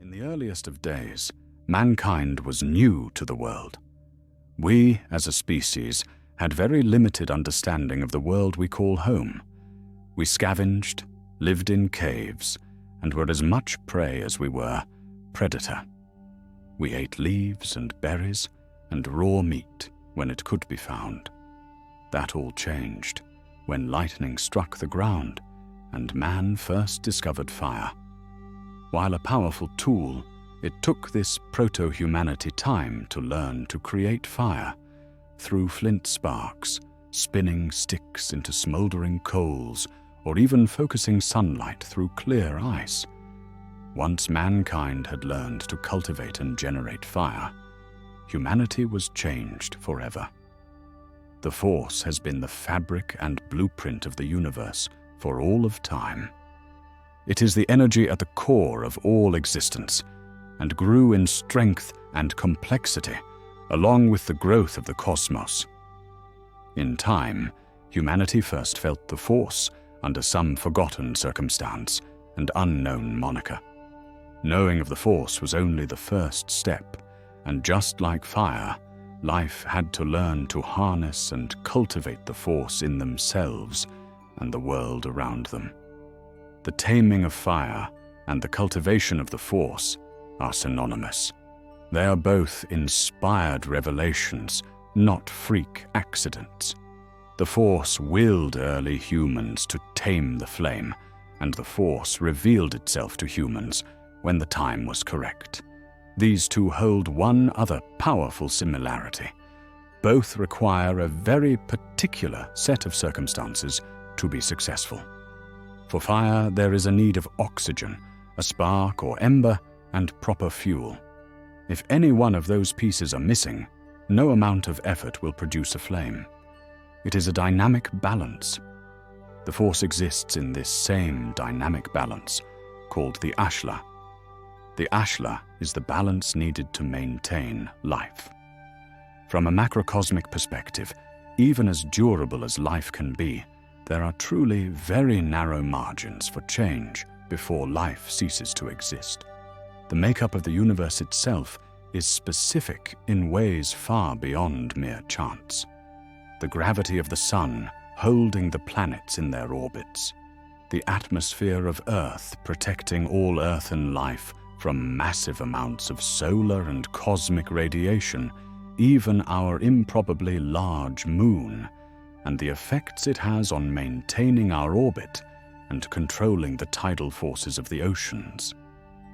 In the earliest of days, mankind was new to the world. We, as a species, had very limited understanding of the world we call home. We scavenged, lived in caves, and were as much prey as we were predator. We ate leaves and berries and raw meat when it could be found. That all changed when lightning struck the ground and man first discovered fire. While a powerful tool, it took this proto-humanity time to learn to create fire through flint sparks, spinning sticks into smoldering coals, or even focusing sunlight through clear ice. Once mankind had learned to cultivate and generate fire, humanity was changed forever. The Force has been the fabric and blueprint of the universe for all of time. It is the energy at the core of all existence, and grew in strength and complexity along with the growth of the cosmos. In time, humanity first felt the Force under some forgotten circumstance and unknown moniker. Knowing of the Force was only the first step, and just like fire, life had to learn to harness and cultivate the Force in themselves and the world around them. The taming of fire and the cultivation of the Force are synonymous. They are both inspired revelations, not freak accidents. The Force willed early humans to tame the flame, and the Force revealed itself to humans when the time was correct. These two hold one other powerful similarity. Both require a very particular set of circumstances to be successful. For fire, there is a need of oxygen, a spark or ember, and proper fuel. If any one of those pieces are missing, no amount of effort will produce a flame. It is a dynamic balance. The Force exists in this same dynamic balance, called the ashla. The ashla is the balance needed to maintain life. From a macrocosmic perspective, even as durable as life can be, there are truly very narrow margins for change before life ceases to exist. The makeup of the universe itself is specific in ways far beyond mere chance. The gravity of the sun holding the planets in their orbits, the atmosphere of Earth protecting all earthen life from massive amounts of solar and cosmic radiation, even our improbably large moon, and the effects it has on maintaining our orbit and controlling the tidal forces of the oceans.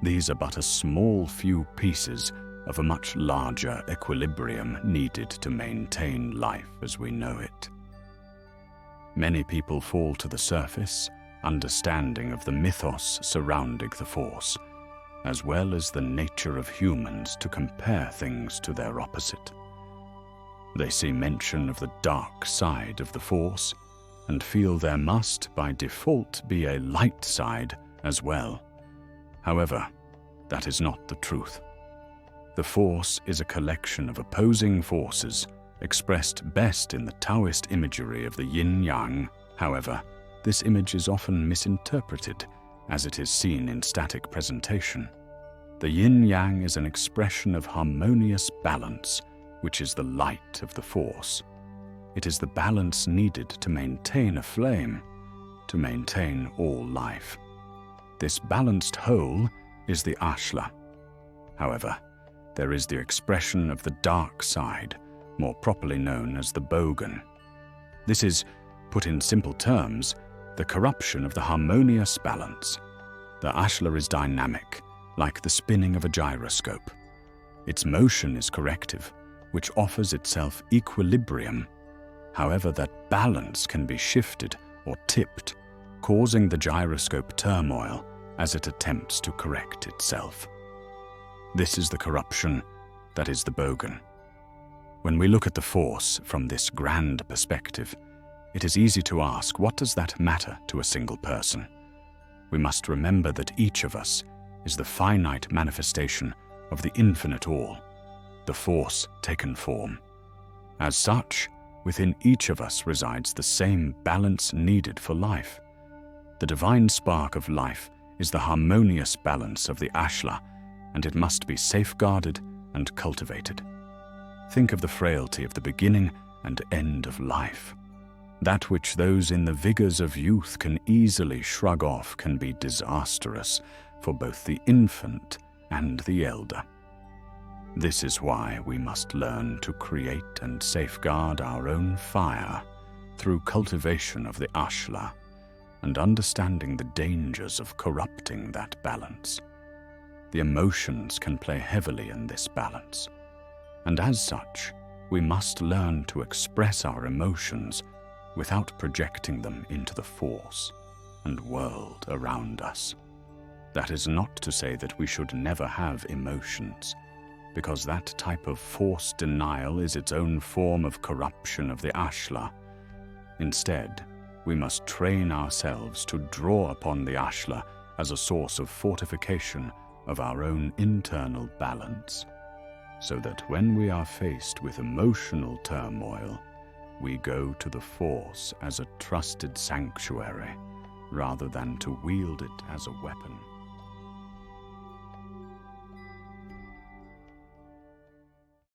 These are but a small few pieces of a much larger equilibrium needed to maintain life as we know it. Many people fall to the surface, understanding of the mythos surrounding the Force, as well as the nature of humans to compare things to their opposite. They see mention of the dark side of the Force and feel there must, by default, be a light side as well. However, that is not the truth. The Force is a collection of opposing forces, expressed best in the Taoist imagery of the yin-yang. However, this image is often misinterpreted as it is seen in static presentation. The yin-yang is an expression of harmonious balance, which is the light of the Force. It is the balance needed to maintain a flame, to maintain all life. This balanced whole is the ashla. However, there is the expression of the dark side, more properly known as the bogan. This is, put in simple terms, the corruption of the harmonious balance. The ashla is dynamic, like the spinning of a gyroscope. Its motion is corrective, which offers itself equilibrium. However, that balance can be shifted or tipped, causing the gyroscope turmoil as it attempts to correct itself. This is the corruption that is the bogan. When we look at the Force from this grand perspective, it is easy to ask, what does that matter to a single person? We must remember that each of us is the finite manifestation of the infinite all, the Force taken form. As such, within each of us resides the same balance needed for life. The divine spark of life is the harmonious balance of the ashla and it must be safeguarded and cultivated. Think of the frailty of the beginning and end of life. That which those in the vigors of youth can easily shrug off can be disastrous for both the infant and the elder. This is why we must learn to create and safeguard our own fire through cultivation of the ashla and understanding the dangers of corrupting that balance. The emotions can play heavily in this balance, and as such, we must learn to express our emotions without projecting them into the force and world around us. That is not to say that we should never have emotions, because that type of forced denial is its own form of corruption of the ashla. Instead, we must train ourselves to draw upon the ashla as a source of fortification of our own internal balance, so that when we are faced with emotional turmoil, we go to the force as a trusted sanctuary rather than to wield it as a weapon.